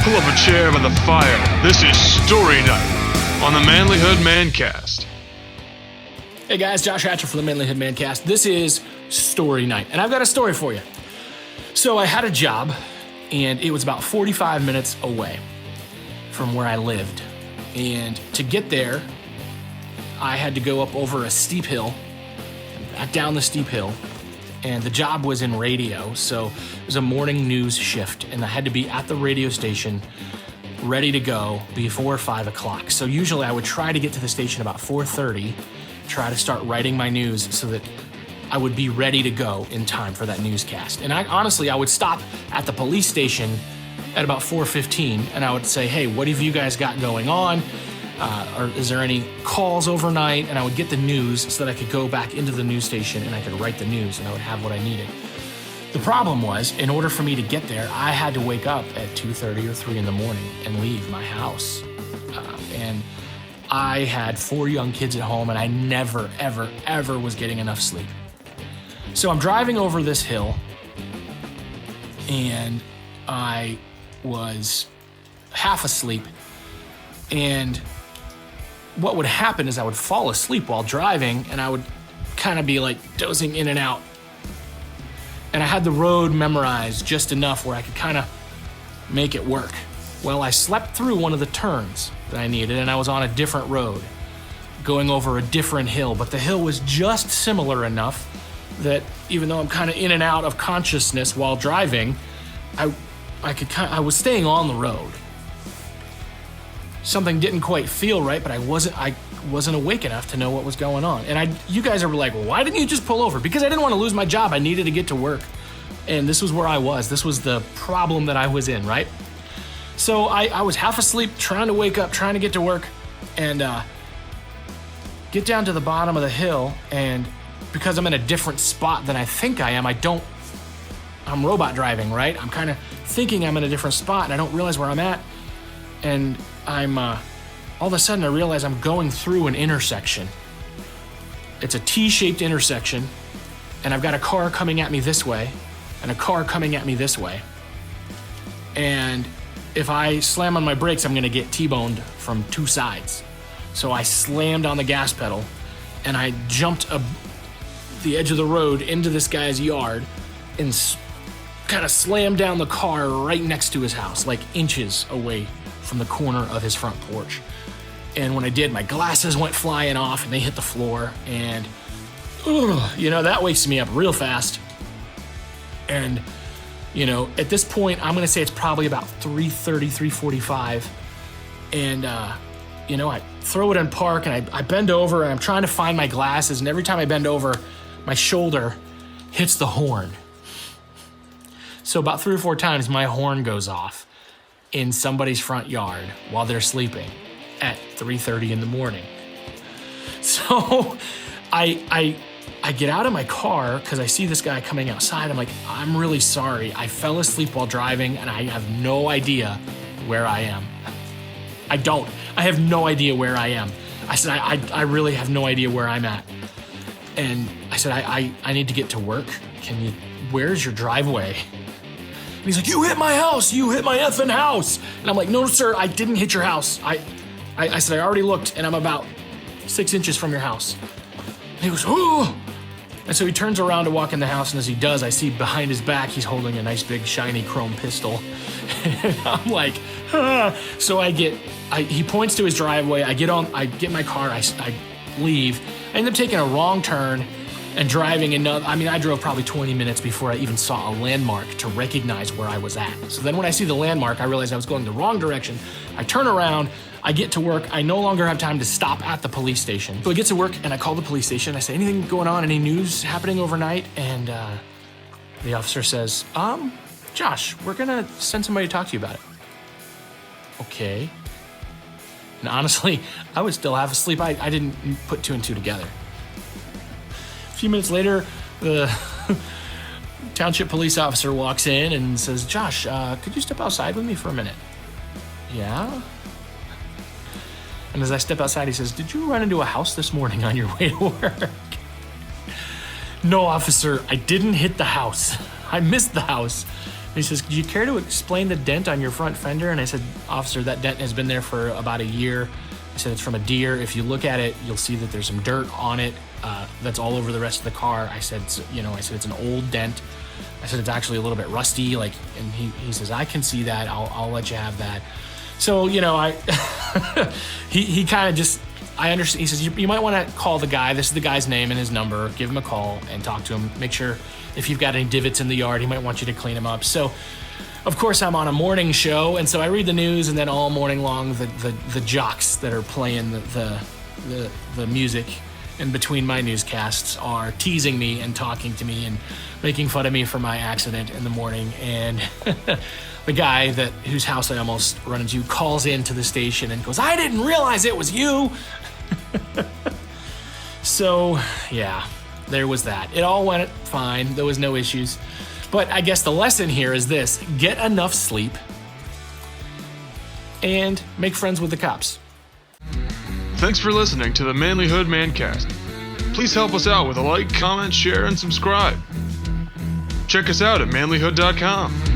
Pull up a chair by the fire. This is Story Night on the Manlihood Mancast. Hey guys, Josh Hatcher from the Manlihood Mancast. This is Story Night, and I've got a story for you. So I had a job, and it was about 45 minutes away from where I lived. And to get there, I had to go up over a steep hill, down the steep hill, and the job was in radio, so it was a morning news shift, and I had to be at the radio station ready to go before 5 o'clock. So usually I would try to get to the station about 4:30, try to start writing my news so that I would be ready to go in time for that newscast. And I would stop at the police station at about 4:15, and I would say, hey, what have you guys got going on? Or is there any calls overnight? And I would get the news so that I could go back into the news station and I could write the news and I would have what I needed. The problem was, in order for me to get there, I had to wake up at 2:30 or 3 in the morning and leave my house. And I had 4 young kids at home and I never, ever, ever was getting enough sleep. So I'm driving over this hill and I was half asleep, and what would happen is I would fall asleep while driving and I would kind of be like dozing in and out. And I had the road memorized just enough where I could kind of make it work. Well, I slept through one of the turns that I needed and I was on a different road going over a different hill, but the hill was just similar enough that even though I'm kind of in and out of consciousness while driving, I was staying on the road. Something didn't quite feel right, but I wasn't awake enough to know what was going on. And you guys are like, well, why didn't you just pull over? Because I didn't want to lose my job. I needed to get to work. And this was where I was. This was the problem that I was in, right? So I was half asleep, trying to wake up, trying to get to work, and get down to the bottom of the hill. And because I'm in a different spot than I think I am, I'm robot driving, right? I'm kind of thinking I'm in a different spot and I don't realize where I'm at. And I'm, all of a sudden I realize I'm going through an intersection. It's a T-shaped intersection, and I've got a car coming at me this way and a car coming at me this way. And if I slam on my brakes, I'm gonna get T-boned from 2 sides. So I slammed on the gas pedal and I jumped the edge of the road into this guy's yard and kind of slammed down the car right next to his house, like inches away from the corner of his front porch. And when I did, my glasses went flying off and they hit the floor, and that wakes me up real fast. And at this point, I'm gonna say it's probably about 3:30, 3:45, and I throw it in park and I bend over and I'm trying to find my glasses, and every time I bend over, my shoulder hits the horn. So about 3 or 4 times my horn goes off in somebody's front yard while they're sleeping at 3:30 in the morning. So I get out of my car because I see this guy coming outside. I'm like, I'm really sorry. I fell asleep while driving and I have no idea where I am. I have no idea where I am. I said, I really have no idea where I'm at. And I said, I need to get to work. Where's your driveway? And he's like, you hit my house, you hit my effing house. And I'm like, no, sir, I didn't hit your house. I said, I already looked and I'm about 6 inches from your house. And he goes, oh. And so he turns around to walk in the house, and as he does, I see behind his back, he's holding a nice big shiny chrome pistol. And I'm like, ah. So he points to his driveway, I get in my car, I leave. I end up taking a wrong turn and driving I drove probably 20 minutes before I even saw a landmark to recognize where I was at. So then when I see the landmark, I realize I was going the wrong direction. I turn around, I get to work. I no longer have time to stop at the police station. So I get to work and I call the police station. I say, anything going on? Any news happening overnight? And the officer says, Josh, we're gonna send somebody to talk to you about it. Okay. And honestly, I was still half asleep. I didn't put 2 and 2 together. A few minutes later, the township police officer walks in and says, Josh, could you step outside with me for a minute? Yeah? And as I step outside, he says, did you run into a house this morning on your way to work? No, officer, I didn't hit the house. I missed the house. he says, "Do you care to explain the dent on your front fender?" And I said, "Officer, that dent has been there for about a year." I said, "It's from a deer. If you look at it, you'll see that there's some dirt on it that's all over the rest of the car." I said, "It's an old dent." I said, "It's actually a little bit rusty." And he says, "I can see that. I'll let you have that." So, he kind of just, I understand. He says, you might want to call the guy. This is the guy's name and his number. Give him a call and talk to him. Make sure if you've got any divots in the yard, he might want you to clean them up. So, of course, I'm on a morning show, and so I read the news, and then all morning long, the jocks that are playing the music in between my newscasts are teasing me and talking to me and making fun of me for my accident in the morning. And the guy whose house I almost run into calls into the station and goes, "I didn't realize it was you." So, yeah, there was that. It all went fine. There was no issues. But I guess the lesson here is this: get enough sleep and make friends with the cops. Thanks for listening to the Manlihood Mancast. Please help us out with a like, comment, share, and subscribe. Check us out at manlihood.com.